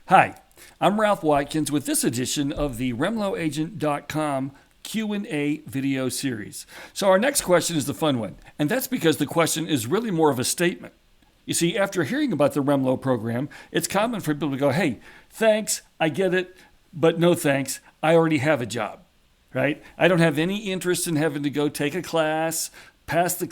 Hi, I'm Ralph Watkins with this edition of the REMLOAgent.com Q&A video series. So our next question is the fun one, and that's because the question is really more of a statement. You see, after hearing about the REMLO program, it's common for people to go, hey, thanks, I get it, but no thanks, I already have a job, right? I don't have any interest in having to go take a class, pass the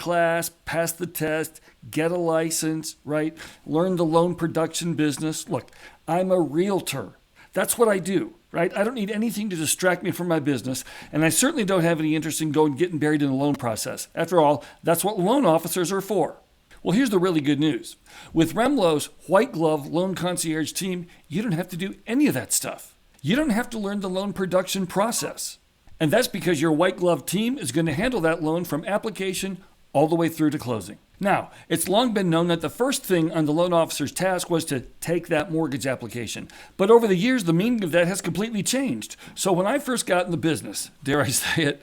test, get a license, right? Learn the loan production business. Look, I'm a realtor. That's what I do, right? I don't need anything to distract me from my business, and I certainly don't have any interest in getting buried in the loan process. After all, that's what loan officers are for. Well, here's the really good news. With REMLO's white glove loan concierge team, you don't have to do any of that stuff. You don't have to learn the loan production process. And that's because your white glove team is going to handle that loan from application all the way through to closing. Now, it's long been known that the first thing on the loan officer's task was to take that mortgage application. But over the years, the meaning of that has completely changed. So when I first got in the business, dare I say it,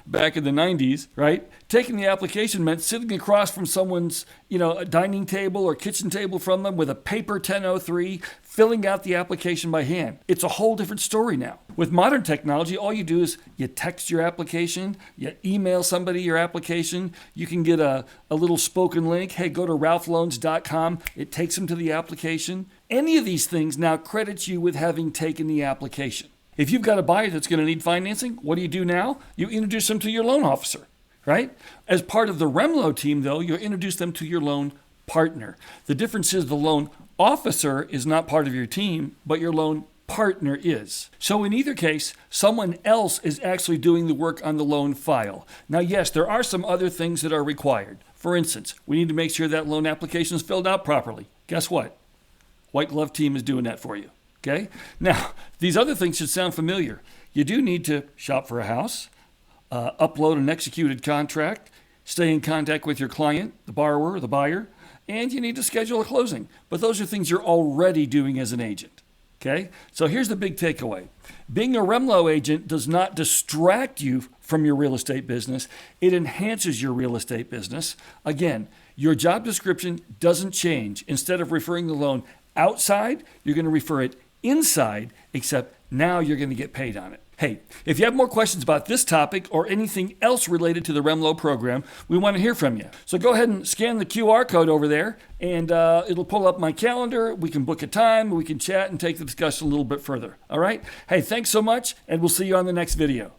back in the 90s, right? Taking the application meant sitting across from someone's, a dining table or kitchen table from them with a paper 1003, filling out the application by hand. It's a whole different story now. With modern technology, all you do is you text your application, you email somebody your application, you can get a little spoken link, hey, go to ralphloans.com, it takes them to the application. Any of these things now credits you with having taken the application. If you've got a buyer that's going to need financing, what do now? You introduce them to your loan officer, right? As part of the REMLO team, though, you introduce them to your loan partner. The difference is the loan officer is not part of your team, but your loan partner is. So in either case, someone else is actually doing the work on the loan file. Now, yes, there are some other things that are required. For instance, we need to make sure that loan application is filled out properly. Guess what? White glove team is doing that for you. Okay? Now, these other things should sound familiar. You do need to shop for a house, upload an executed contract, stay in contact with your client, the borrower, or the buyer, and you need to schedule a closing. But those are things you're already doing as an agent. Okay? So here's the big takeaway. Being a REMLO agent does not distract you from your real estate business. It enhances your real estate business. Again, your job description doesn't change. Instead of referring the loan outside, you're going to refer it inside, except now you're going to get paid on it. Hey, if you have more questions about this topic or anything else related to the REMLO program, we want to hear from you. So go ahead and scan the QR code over there, and it'll pull up my calendar. We can book a time, we can chat and take the discussion a little bit further. All right? Hey, thanks so much, and we'll see you on the next video.